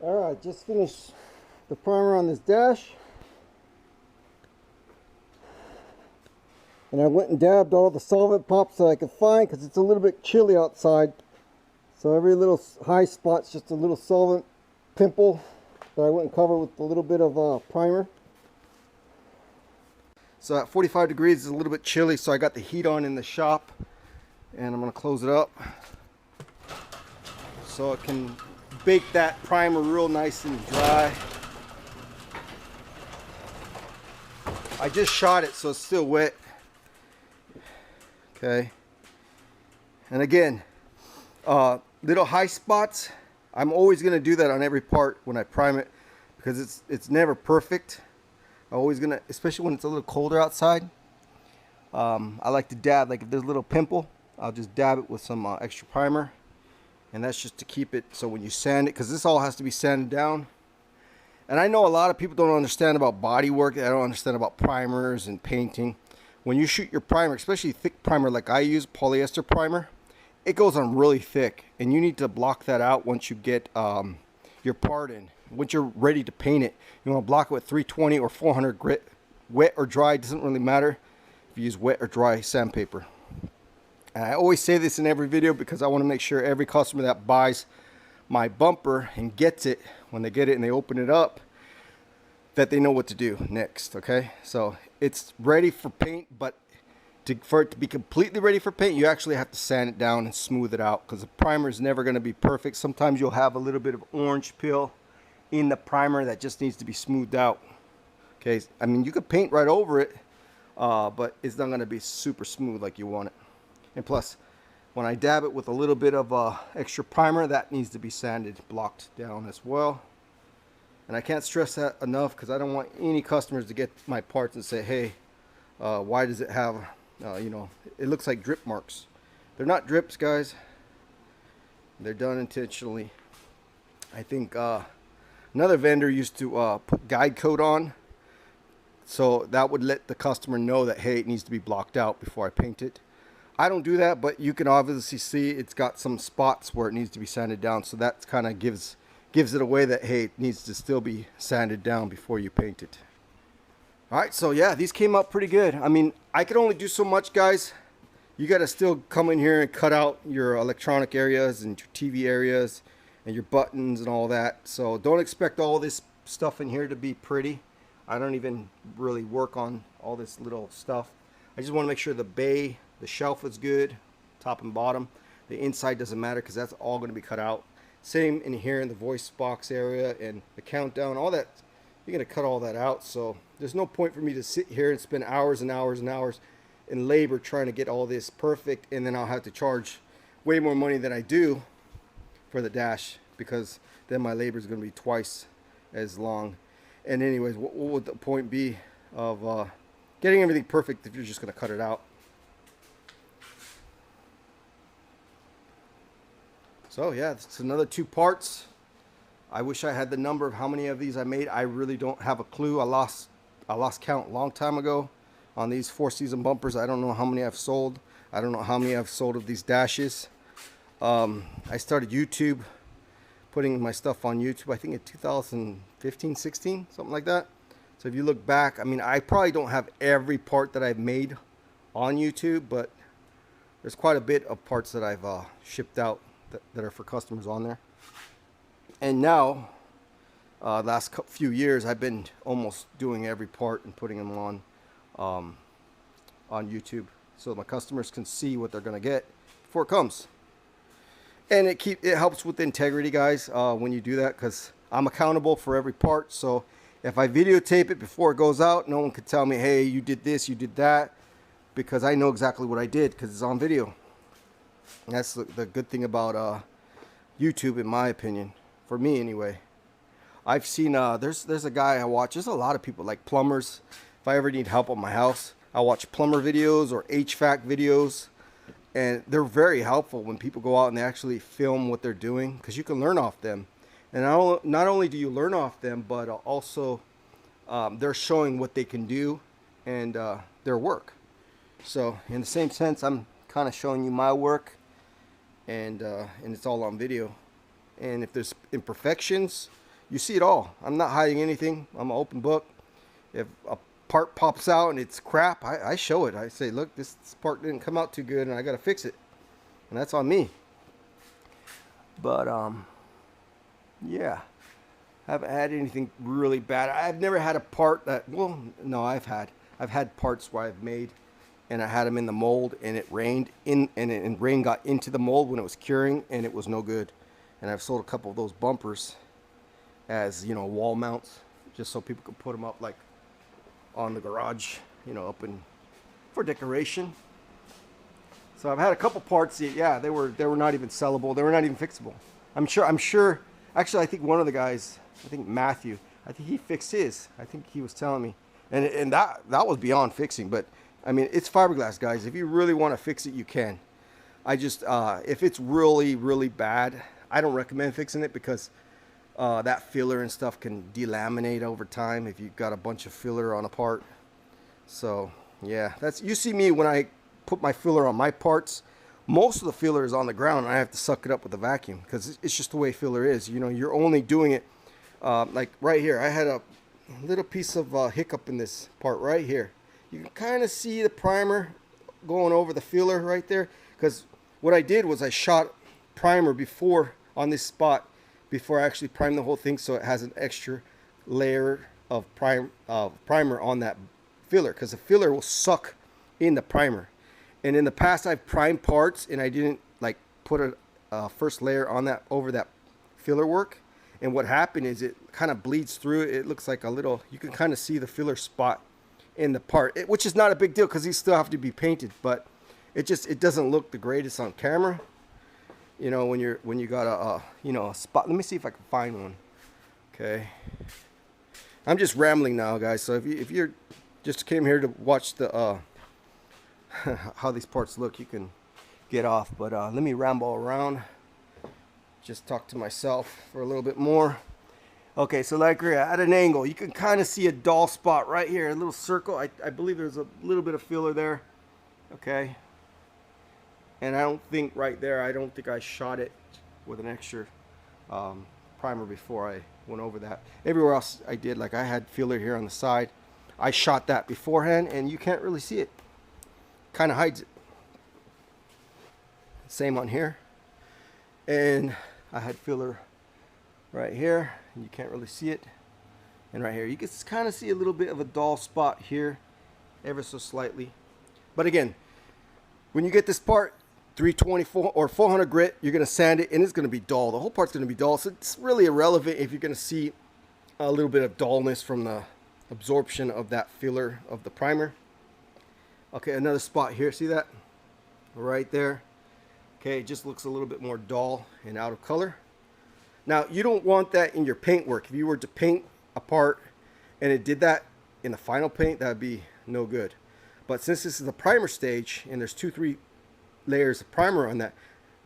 Alright, just finished the primer on this dash. And I went and dabbed all the solvent pops that I could find because it's a little bit chilly outside. So every little high spot's just a little solvent pimple that I went and covered with a little bit of primer. So at 45 degrees, it's a little bit chilly, so I got the heat on in the shop. And I'm going to close it up so it can bake that primer real nice and dry. I just shot it, so it's still wet. Okay. And again, little high spots, I'm always going to do that on every part when I prime it because it's never perfect. I'm always going to, especially when it's a little colder outside. I like to dab, like if there's a little pimple, I'll just dab it with some extra primer. And that's just to keep it so when you sand it, because this all has to be sanded down. And I know a lot of people don't understand about body work. They don't understand about primers and painting. When you shoot your primer, especially thick primer like I use, polyester primer, it goes on really thick. And you need to block that out once you get your part in. Once you're ready to paint it, you want to block it with 320 or 400 grit. Wet or dry, doesn't really matter if you use wet or dry sandpaper. And I always say this in every video because I want to make sure every customer that buys my bumper and gets it, when they get it and they open it up, that they know what to do next. Okay, so it's ready for paint, but for it to be completely ready for paint, you actually have to sand it down and smooth it out because the primer is never going to be perfect. Sometimes you'll have a little bit of orange peel in the primer that just needs to be smoothed out. Okay, I mean, you could paint right over it, but it's not going to be super smooth like you want it. And plus, when I dab it with a little bit of extra primer, that needs to be sanded, blocked down as well. And I can't stress that enough because I don't want any customers to get my parts and say, hey, why does it have, you know, it looks like drip marks. They're not drips, guys. They're done intentionally. I think another vendor used to put guide coat on. So that would let the customer know that, hey, it needs to be blocked out before I paint it. I don't do that, but you can obviously see it's got some spots where it needs to be sanded down. So that kind of gives it away that, hey, it needs to still be sanded down before you paint it. All right, so yeah, these came out pretty good. I mean, I can only do so much, guys. You got to still come in here and cut out your electronic areas and your TV areas and your buttons and all that. So don't expect all this stuff in here to be pretty. I don't even really work on all this little stuff. I just want to make sure the bay, the shelf is good, top and bottom. The inside doesn't matter because that's all going to be cut out. Same in here in the voice box area and the countdown, all that. You're going to cut all that out. So there's no point for me to sit here and spend hours and hours and hours in labor trying to get all this perfect. And then I'll have to charge way more money than I do for the dash because then my labor is going to be twice as long. And anyways, what would the point be of getting everything perfect if you're just going to cut it out? So yeah, it's another 2 parts. I wish I had the number of how many of these I made. I really don't have a clue. I lost count a long time ago on these 4-season bumpers. I don't know how many I've sold. I don't know how many I've sold of these dashes. I started YouTube, putting my stuff on YouTube, I think in 2015, 16, something like that. So if you look back, I mean, I probably don't have every part that I've made on YouTube, but there's quite a bit of parts that I've shipped out that are for customers on there. And now, last few years, I've been almost doing every part and putting them on YouTube, so my customers can see what they're gonna get before it comes. And it helps with integrity, guys, when you do that, because I'm accountable for every part. So if I videotape it before it goes out, no one could tell me, hey, you did this, you did that, because I know exactly what I did because it's on video. And that's the good thing about YouTube, in my opinion, for me anyway. I've seen there's a guy I watch. There's a lot of people like plumbers. If I ever need help on my house, I watch plumber videos or HVAC videos, and they're very helpful when people go out and they actually film what they're doing because you can learn off them. And not only do you learn off them, but also they're showing what they can do and their work. So in the same sense, I'm kind of showing you my work, and it's all on video. And if there's imperfections, You see it all. I'm not hiding anything. I'm an open book. If a part pops out and it's crap, I show it. I say, look, this part didn't come out too good and I got to fix it. And that's on me. But, yeah. I haven't had anything really bad. I've never had a part that, well, no, I've had parts where I've made and I had them in the mold and it rained and rain got into the mold when it was curing and it was no good. And I've sold a couple of those bumpers as, you know, wall mounts, just so people could put them up like on the garage, you know, up in for decoration. So I've had a couple parts that, yeah, they were not even sellable. They were not even fixable. I'm sure. Actually, I think one of the guys, I think Matthew, I think he fixed his. I think he was telling me, and that was beyond fixing. But I mean, it's fiberglass, guys. If you really want to fix it, you can. I just if it's really, really bad, I don't recommend fixing it because that filler and stuff can delaminate over time if you've got a bunch of filler on a part. So yeah, you see me when I put my filler on my parts, most of the filler is on the ground and I have to suck it up with a vacuum because it's just the way filler is. You know, you're only doing it like right here. I had a little piece of hiccup in this part right here. You can kind of see the primer going over the filler right there, because what I did was I shot primer before on this spot before I actually primed the whole thing, so it has an extra layer of primer on that filler, because the filler will suck in the primer. And in the past I've primed parts and I didn't like put a first layer on that over that filler work, and what happened is it kind of bleeds through. It looks like a little, you can kind of see the filler spot in the part, which is not a big deal because these still have to be painted, but it doesn't look the greatest on camera, you know, when you got a you know, a spot. Let me see if I can find one. Okay, I'm just rambling now, guys, so if you're just came here to watch the how these parts look, you can get off, but let me ramble around, just talk to myself for a little bit more. Okay, so like we're at an angle, you can kind of see a dull spot right here, a little circle. I believe there's a little bit of filler there. Okay, and I don't think right there, I don't think I shot it with an extra primer before I went over that. Everywhere else I did, like I had filler here on the side, I shot that beforehand and you can't really see it. Kind of hides it. Same on here. And I had filler right here, and you can't really see it. And right here, you can kind of see a little bit of a dull spot here, ever so slightly. But again, when you get this part, 324 or 400 grit, you're going to sand it, and it's going to be dull. The whole part's going to be dull, so it's really irrelevant if you're going to see a little bit of dullness from the absorption of that filler of the primer. Okay, another spot here, see that? Right there. Okay, it just looks a little bit more dull and out of color. Now, you don't want that in your paint work. If you were to paint a part and it did that in the final paint, that would be no good. But since this is the primer stage and there's 2-3 layers of primer on that,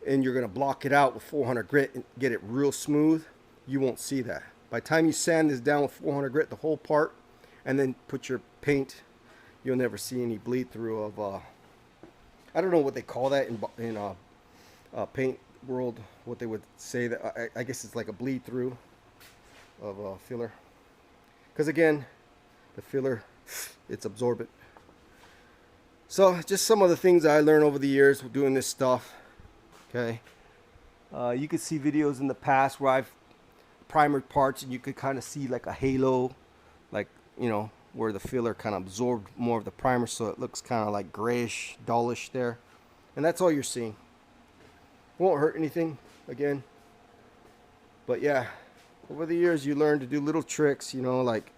and you're going to block it out with 400 grit and get it real smooth, you won't see that. By the time you sand this down with 400 grit, the whole part, and then put your paint, you'll never see any bleed through of, I don't know what they call that in paint world, what they would say, that I guess it's like a bleed through of filler, because again, the filler, it's absorbent. So just some of the things I learned over the years doing this stuff. Okay, you could see videos in the past where I've primered parts and you could kind of see like a halo, like, you know, where the filler kind of absorbed more of the primer, so it looks kind of like grayish, dullish there, and that's all you're seeing. Won't hurt anything, again. But yeah, over the years you learn to do little tricks, you know, like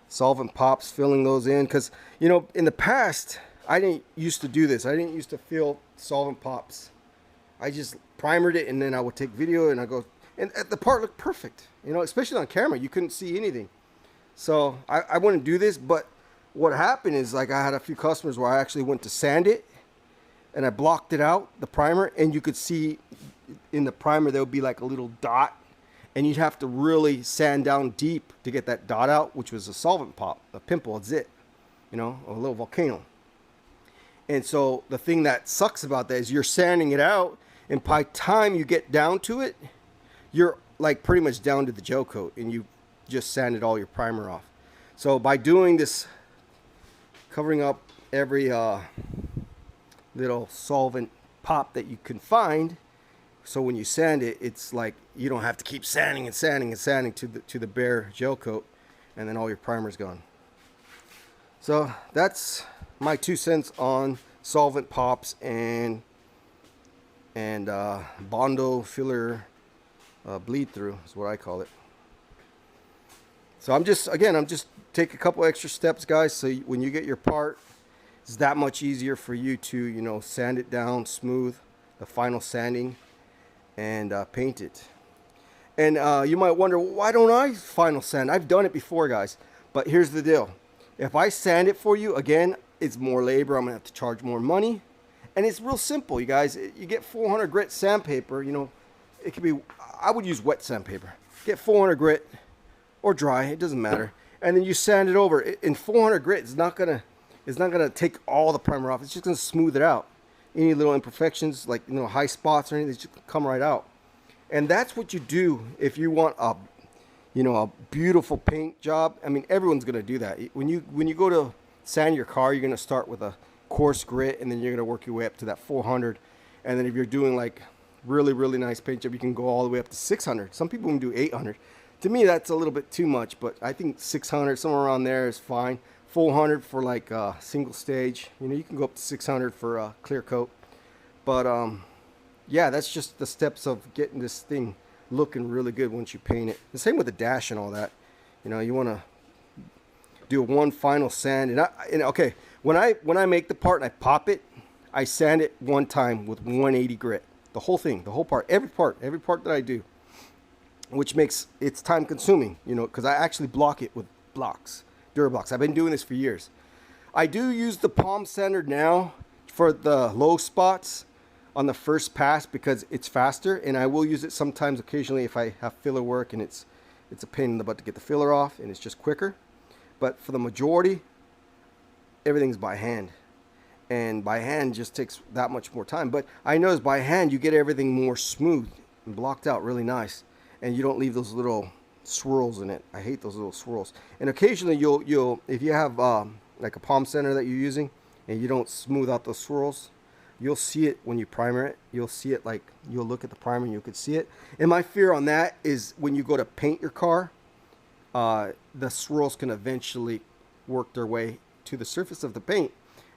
solvent pops, filling those in, because, you know, in the past I didn't used to do this. I didn't used to fill solvent pops. I just primered it and then I would take video and I go, and the part looked perfect, you know, especially on camera you couldn't see anything. So I wouldn't do this, but what happened is, like, I had a few customers where I actually went to sand it and I blocked it out, the primer, and you could see in the primer there would be like a little dot, and you'd have to really sand down deep to get that dot out, which was a solvent pop, a pimple, a zit, you know, a little volcano. And so the thing that sucks about that is you're sanding it out, and by the time you get down to it, you're like pretty much down to the gel coat, and you just sanded all your primer off. So by doing this, covering up every little solvent pop that you can find, so when you sand it, it's like you don't have to keep sanding and sanding and sanding to the bare gel coat, and then all your primer's gone. So that's my 2 cents on solvent pops and Bondo filler bleed through is what I call it. So I'm just take a couple extra steps, guys, so when you get your part, it's that much easier for you to, you know, sand it down smooth, the final sanding, and paint it. And you might wonder, why don't I final sand? I've done it before, guys, but here's the deal. If I sand it for you, again, it's more labor. I'm gonna have to charge more money, and it's real simple, you guys. You get 400 grit sandpaper. You know, it could be, I would use wet sandpaper. Get 400 grit or dry, it doesn't matter, and then you sand it over. In 400 grit, it's not gonna take all the primer off. It's just gonna smooth it out. Any little imperfections, like, you know, high spots or anything, just come right out. And that's what you do if you want a, you know, a beautiful paint job. I mean, everyone's gonna do that. When you go to sand your car, you're gonna start with a coarse grit, and then you're gonna work your way up to that 400. And then if you're doing like really nice paint job, you can go all the way up to 600. Some people can do 800. To me, that's a little bit too much, but I think 600, somewhere around there, is fine. 400 for like a single stage. You know, you can go up to 600 for a clear coat. But yeah, that's just the steps of getting this thing looking really good once you paint it. The same with the dash and all that. You know, you want to do one final sand. And okay, when I make the part and I pop it, I sand it one time with 180 grit. The whole thing, the whole part, every part that I do, which makes it's time consuming, you know, because I actually block it with blocks, Durablocks. I've been doing this for years. I do use the palm sander now for the low spots on the first pass because it's faster, and I will use it sometimes occasionally if I have filler work and it's a pain in the butt to get the filler off, and it's just quicker. But for the majority, everything's by hand, and by hand just takes that much more time. But I notice by hand you get everything more smooth and blocked out really nice, and you don't leave those little swirls in it. I hate those little swirls. And occasionally you'll if you have like a palm sander that you're using and you don't smooth out those swirls, you'll see it when you primer it. You'll see it, like, you'll look at the primer and you could see it. And my fear on that is when you go to paint your car, the swirls can eventually work their way to the surface of the paint.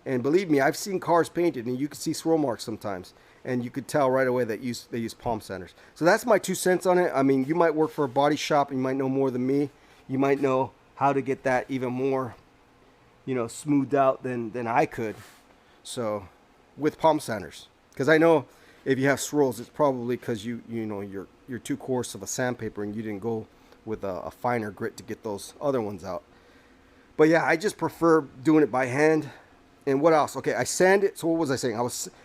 And believe me, I've seen cars painted and you can see swirl marks sometimes, and you could tell right away that they use palm sanders. So that's my 2 cents on it. I mean, you might work for a body shop and you might know more than me. You might know how to get that even more, you know, smoothed out than I could. So with palm sanders, because I know if you have swirls, it's probably because you know you're too coarse of a sandpaper and you didn't go with a finer grit to get those other ones out. But yeah, I just prefer doing it by hand. And what else? Okay, I sand it. So what was I saying?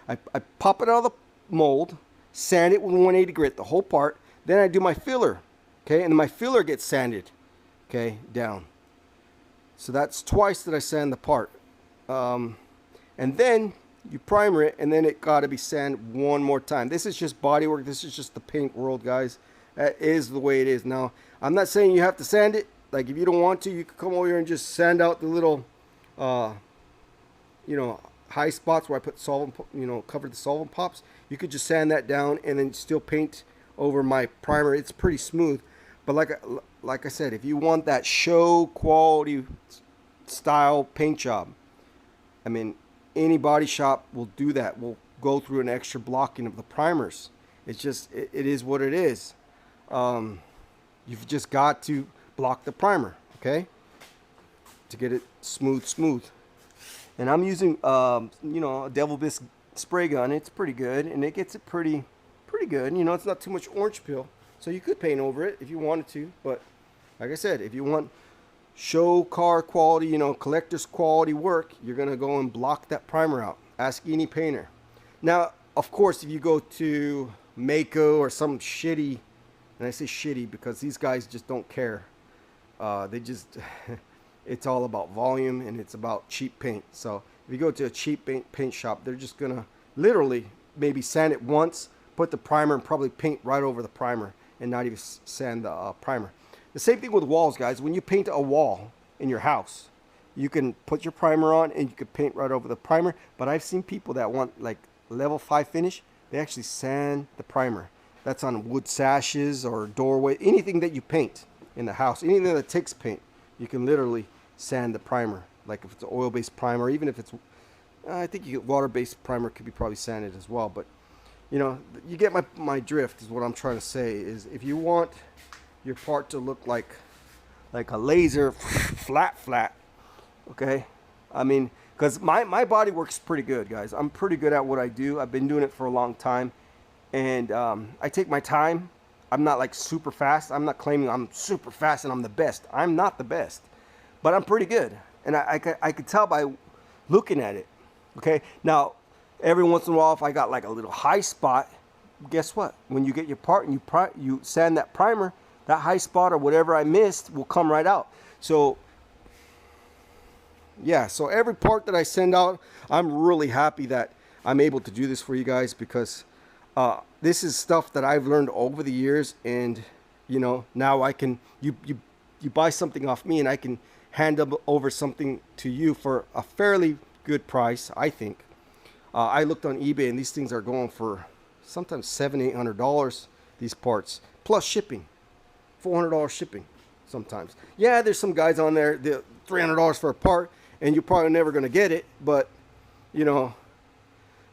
I pop it out of the mold, sand it with 180 grit, the whole part. Then I do my filler, okay, and then my filler gets sanded, okay, down. So that's twice that I sand the part. And then you primer it, and then it got to be sanded one more time. This is just body work. This is just the paint world, guys. That is the way it is. Now, I'm not saying you have to sand it. Like, if you don't want to, you could come over here and just sand out the little, you know, high spots where I put solvent, you know, covered the solvent pops. You could just sand that down and then still paint over my primer. It's pretty smooth. But like I said, if you want that show quality style paint job, I mean, any body shop will do that. Will go through an extra blocking of the primers. It's just, it is what it is. You've just got to block the primer, okay, to get it smooth. And I'm using, you know, a Devil Bisque spray gun. It's pretty good, and it gets it pretty good. You know, it's not too much orange peel, so you could paint over it if you wanted to. But like I said, if you want show car quality, you know, collector's quality work, you're gonna go and block that primer out. Ask any painter. Now, of course, if you go to Mako or some shitty, and I say shitty because these guys just don't care. They just it's all about volume, and it's about cheap paint. So if you go to a cheap paint shop, they're just gonna literally maybe sand it once, put the primer, and probably paint right over the primer, and not even sand the primer. The same thing with walls, guys. When you paint a wall in your house, you can put your primer on and you can paint right over the primer. But I've seen people that want like level 5 finish. They actually sand the primer. That's on wood sashes or doorway, anything that you paint in the house, anything that takes paint. You can literally sand the primer. Like if it's an oil-based primer, even if it's, I think you get water-based primer could be probably sanded as well. But you know, you get my drift is what I'm trying to say. Is if you want your part to look like a laser flat, okay? I mean, because my body works pretty good, guys. I'm pretty good at what I do. I've been doing it for a long time, and I take my time. I'm not like super fast. I'm not claiming I'm super fast and I'm the best. I'm not the best, but I'm pretty good, and I could tell by looking at it. Okay, now every once in a while, if I got like a little high spot, guess what? When you get your part and you sand that primer, that high spot or whatever I missed will come right out. So yeah, so every part that I send out, I'm really happy that I'm able to do this for you guys, because this is stuff that I've learned over the years, and you know, now I can, you buy something off me and I can hand over something to you for a fairly good price, I think. I looked on eBay and these things are going for sometimes $700-800, these parts, plus shipping, $400 shipping sometimes. Yeah, there's some guys on there, the $300 for a part, and you're probably never going to get it. But you know,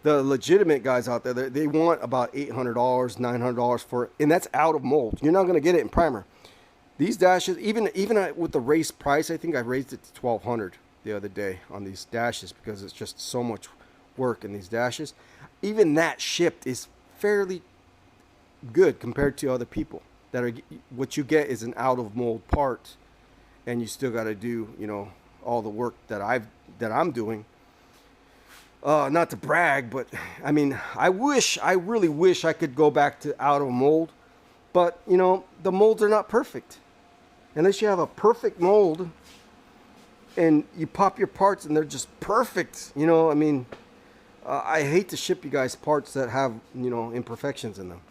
the legitimate guys out there, they want about $800, $900 for it, and that's out of mold. You're not going to get it in primer. These dashes, even with the raised price, I think I raised it to $1,200 the other day on these dashes, because it's just so much work in these dashes. Even that shipped is fairly good compared to other people that are, what you get is an out of mold part, and you still got to do, you know, all the work that I'm doing. Not to brag, but I mean, I really wish I could go back to out of mold, but you know, the molds are not perfect. Unless you have a perfect mold and you pop your parts and they're just perfect, you know, I mean, I hate to ship you guys parts that have, you know, imperfections in them.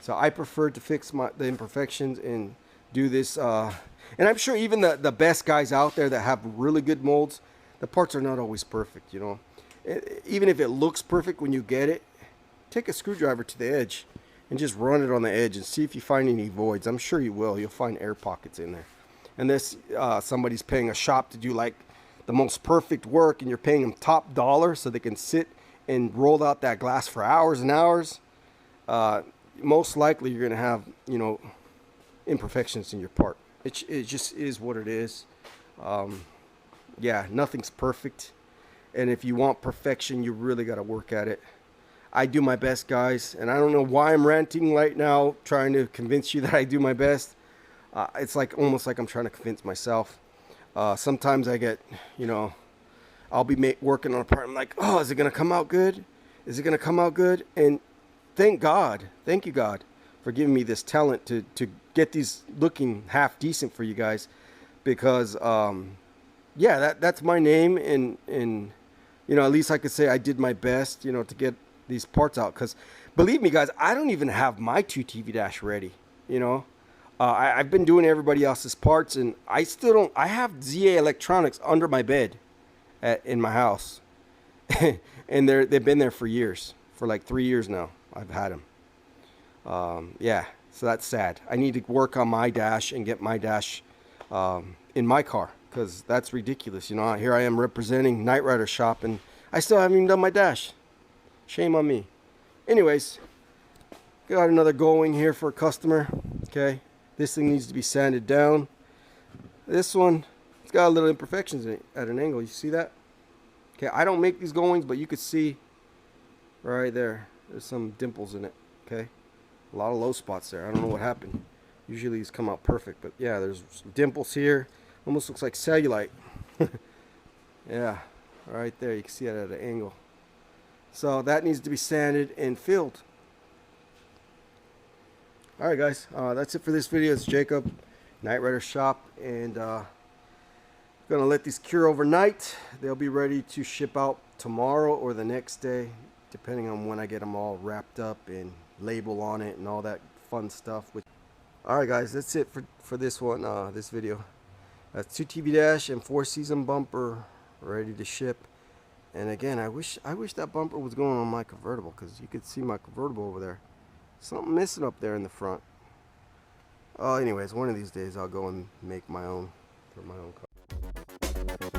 So I prefer to fix the imperfections and do this. And I'm sure even the best guys out there that have really good molds, the parts are not always perfect, you know. Even if it looks perfect when you get it, take a screwdriver to the edge and just run it on the edge and see if you find any voids. I'm sure you will. You'll find air pockets in there. Unless somebody's paying a shop to do like the most perfect work, and you're paying them top dollar so they can sit and roll out that glass for hours and hours, most likely you're going to have, you know, imperfections in your part. It just is what it is. Yeah, nothing's perfect. And if you want perfection, you really got to work at it. I do my best, guys. And I don't know why I'm ranting right now, trying to convince you that I do my best. It's like almost like I'm trying to convince myself. Sometimes I get, you know, I'll be working on a part. I'm like, oh, is it going to come out good? Is it going to come out good? And thank God, thank you, God, for giving me this talent to get these looking half decent for you guys. Because, yeah, that's my name. And you know, at least I could say I did my best, you know, to get these parts out. Because believe me, guys, I don't even have my 2 TV dash ready, you know. I've been doing everybody else's parts, and I still don't. I have ZA Electronics under my bed in my house. And they've been there for years. For like 3 years now, I've had them. Yeah, so that's sad. I need to work on my dash and get my dash in my car, because that's ridiculous. You know, here I am representing Knight Rider Shop, and I still haven't even done my dash. Shame on me. Anyways, got another going here for a customer. Okay, this thing needs to be sanded down. This one, it's got a little imperfections in it at an angle. You see that? Okay, I don't make these goings, but you could see right there, there's some dimples in it. Okay, a lot of low spots there. I don't know what happened. Usually these come out perfect, but yeah, there's some dimples here. Almost looks like cellulite. Yeah, right there, you can see it at an angle. So that needs to be sanded and filled. Alright guys, that's it for this video. It's Jacob, Knight Rider Shop, and gonna let these cure overnight. They'll be ready to ship out tomorrow or the next day, depending on when I get them all wrapped up and label on it and all that fun stuff. Alright guys, that's it for this one, this video. That's 2 TV dash and 4-season bumper ready to ship. And again, I wish that bumper was going on my convertible, because you could see my convertible over there. Something missing up there in the front. Oh, anyways, one of these days I'll go and make my own for my own car.